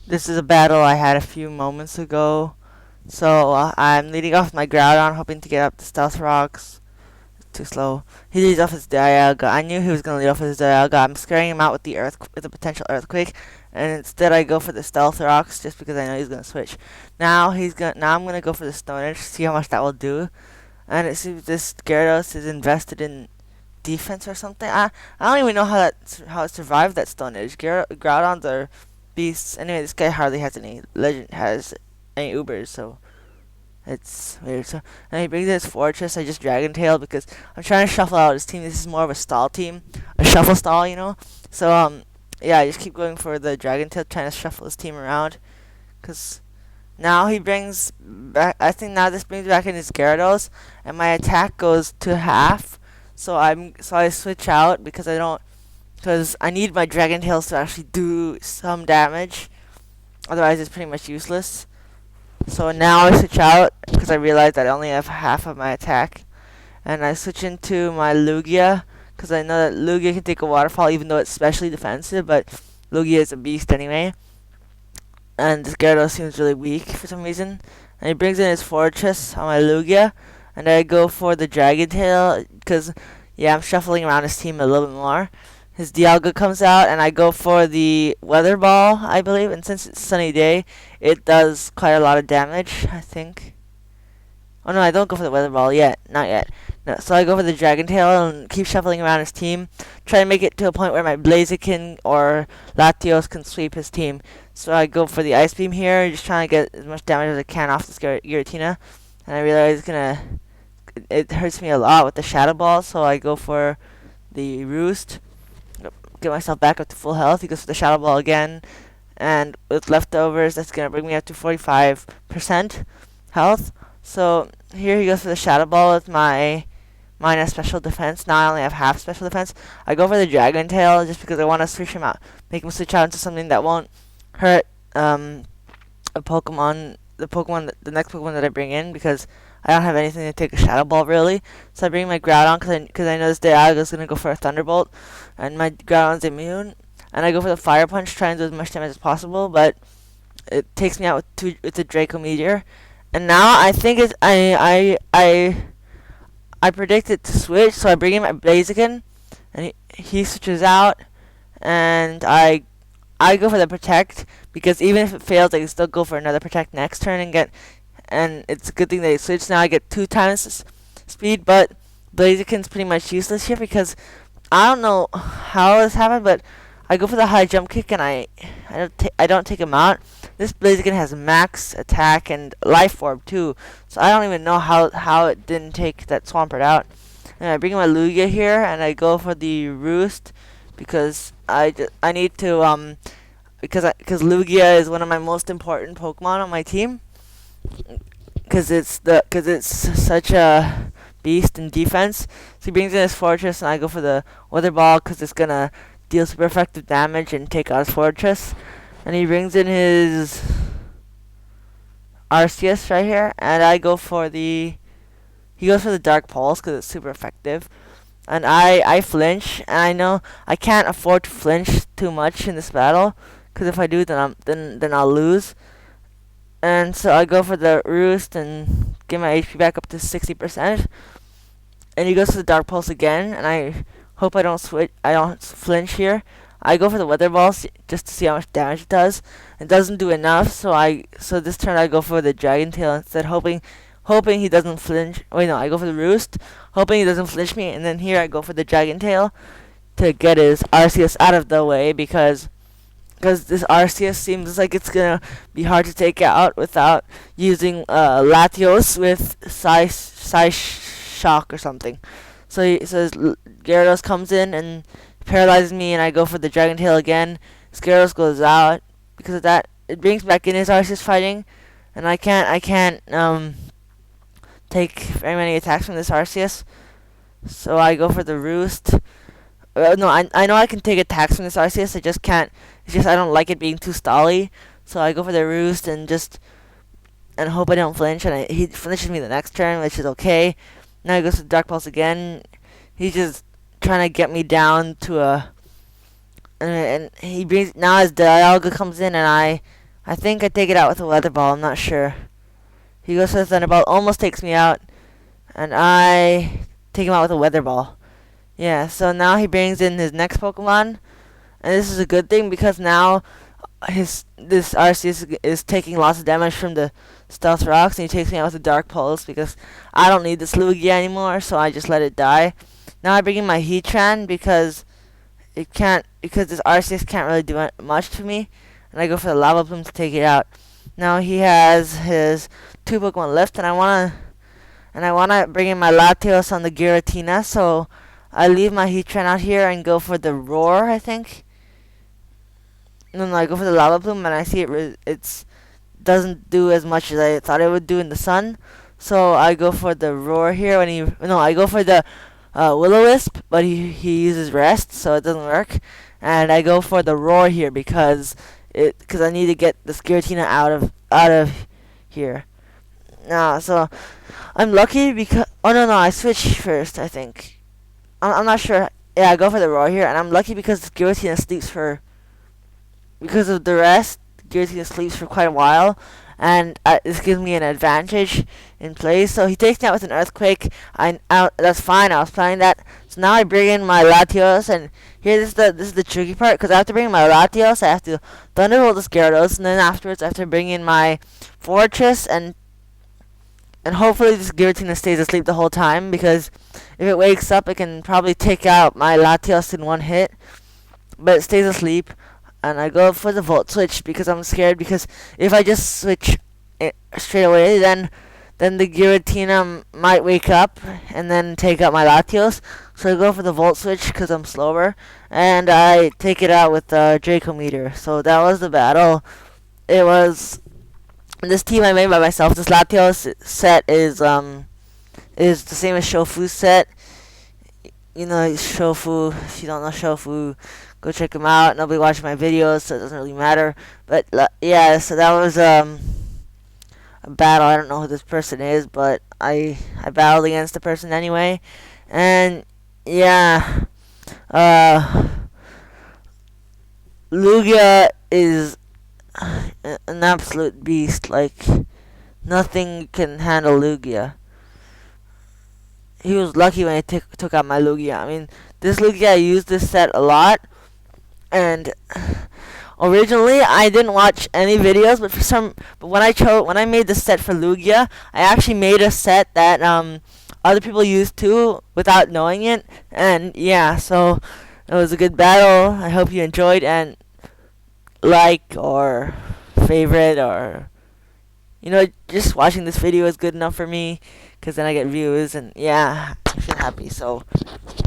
This is a battle I had a few moments ago. So I'm leading off my Groudon, hoping to get up the Stealth Rocks. Too slow. He leads off his Dialga. I knew he was gonna lead off his Dialga. I'm scaring him out with the potential Earthquake, and instead I go for the Stealth Rocks just because I know he's gonna switch. Now I'm gonna go for the Stone Edge, see how much that will do. And it seems this Gyarados is invested in defense or something. I don't even know how it survived that Stone Edge. Groudons are beasts. Anyway, this guy hardly has any Ubers, so it's weird. So and he brings in his fortress. I just Dragon Tail because I'm trying to shuffle out his team. This is more of a stall team, a shuffle stall, you know. So yeah, I just keep going for the Dragon Tail, trying to shuffle his team around. Cause now he brings back. I think now this brings back in his Gyarados, and my attack goes to half. So I switch out because I need my Dragon Tails to actually do some damage. Otherwise, it's pretty much useless. So now I switch out because I realize that I only have half of my attack, and I switch into my Lugia because I know that Lugia can take a waterfall even though it's specially defensive, but Lugia is a beast anyway. And this Gyarados seems really weak for some reason. And he brings in his fortress on my Lugia, and I go for the Dragon Tail because yeah, I'm shuffling around his team a little bit more. His Dialga comes out, and I go for the Weather Ball, I believe. And since it's a sunny day, it does quite a lot of damage, I think. Oh no, I don't go for the Weather Ball yet. Not yet. No, so I go for the Dragon Tail and keep shuffling around his team. Try to make it to a point where my Blaziken or Latios can sweep his team. So I go for the Ice Beam here, just trying to get as much damage as I can off this Giratina. And I realize it hurts me a lot with the Shadow Ball, so I go for the Roost. Get myself back up to full health. He goes for the Shadow Ball again. And with leftovers, that's going to bring me up to 45% health. So here he goes for the Shadow Ball with my minus special defense. Now I only have half special defense. I go for the Dragon Tail just because I want to switch him out. Make him switch out into something that won't hurt a Pokemon, the next Pokemon that I bring in, because I don't have anything to take a Shadow Ball really. So I bring my Groudon because I know this Dialga is going to go for a Thunderbolt, and my Groudon's immune. And I go for the Fire Punch, trying to do as much damage as possible, but it takes me out with the Draco Meteor. And now I think I predict it to switch, so I bring in my Blaziken, and he switches out, and I go for the Protect because even if it fails, I can still go for another Protect next turn and it's a good thing that he switched. Now I get 2 times speed, but Blaziken's pretty much useless here because I don't know how this happened, but I go for the high jump kick and I don't take him out. This Blaziken has max attack and life orb too, so I don't even know how it didn't take that Swampert out. And I bring in my Lugia here and I go for the Roost because I need to because Lugia is one of my most important Pokemon on my team because it's such a beast in defense. So he brings in his fortress and I go for the Weather Ball because it's gonna deal super effective damage and take out his fortress. And he brings in his Arceus right here, and I go for he goes for the Dark Pulse because it's super effective. And I flinch, and I know I can't afford to flinch too much in this battle because if I do, then I'll lose. And so I go for the Roost and get my HP back up to 60%. And he goes for the Dark Pulse again, and I hope I don't flinch here. I go for the Weather Ball just to see how much damage it does. It doesn't do enough, so this turn I go for the Dragon Tail instead, hoping he doesn't flinch. Wait, no, I go for the Roost, hoping he doesn't flinch me, and then here I go for the Dragon Tail to get his Arceus out of the way because this Arceus seems like it's gonna be hard to take out without using Latios with Psy Shock or something. So Gyarados comes in and paralyzes me, and I go for the Dragon Tail again. Gyarados goes out because of that. It brings back in his Arceus fighting, and I can't take very many attacks from this Arceus. So I go for the Roost. No, I know I can take attacks from this Arceus. I just can't. It's just I don't like it being too stally. So I go for the Roost and hope I don't flinch. And he flinches me the next turn, which is okay. Now he goes to Dark Pulse again. He's just trying to get me down to a. And he brings now as Dialga comes in, and I think I take it out with a weather ball. I'm not sure. He goes for the thunderbolt, almost takes me out, and I take him out with a weather ball. Yeah, so now he brings in his next Pokemon, and this is a good thing because now this RC is taking lots of damage from the Stealth Rocks, and he takes me out with a Dark Pulse because I don't need this Lugia anymore, so I just let it die. Now I bring in my Heatran because this RCS can't really do much to me, and I go for the Lava Plume to take it out. Now he has his 2 Pokemon left, and I wanna bring in my Latios on the Giratina, so I leave my Heatran out here and go for the Roar, I think. No, I go for the Lava Plume, and I see it's doesn't do as much as I thought it would do in the sun. So I go for the Roar here I go for the Will-O-Wisp, but he uses Rest, so it doesn't work. And I go for the Roar here because I need to get the Giratina out of here. So I'm lucky because I switch first, I think. I'm not sure. Yeah, I go for the Roar here, and I'm lucky because the Giratina sleeps because of the rest. Giratina sleeps for quite a while, and this gives me an advantage in play. So he takes me out with an Earthquake. That's fine. I was planning that. So now I bring in my Latios, and here this is the tricky part because I have to bring in my Latios. I have to Thunderbolt the Gyarados, and then afterwards I have to bring in my Fortress, and hopefully this Giratina stays asleep the whole time, because if it wakes up, it can probably take out my Latios in one hit. But it stays asleep, and I go for the Volt Switch because I'm scared, because if I just switch it straight away, then the Giratina might wake up and then take out my Latios. So I go for the Volt Switch because I'm slower, and I take it out with the Draco Meteor. So that was the battle. It was this team I made by myself. This Latios set is the same as Shofu's set. You know Shofu. If you don't know Shofu, go check him out. Nobody watched my videos, so it doesn't really matter. But yeah, so that was a battle. I don't know who this person is, but I battled against the person anyway. And yeah, Lugia is an absolute beast. Like, nothing can handle Lugia. He was lucky when I took out my Lugia. I mean, this Lugia, I used this set a lot, and originally I didn't watch any videos, but when I made the set for Lugia, I actually made a set that other people used too without knowing it, and yeah, so it was a good battle. I hope you enjoyed, and like or favorite, or just watching this video is good enough for me, because then I get views, and yeah, I feel happy. So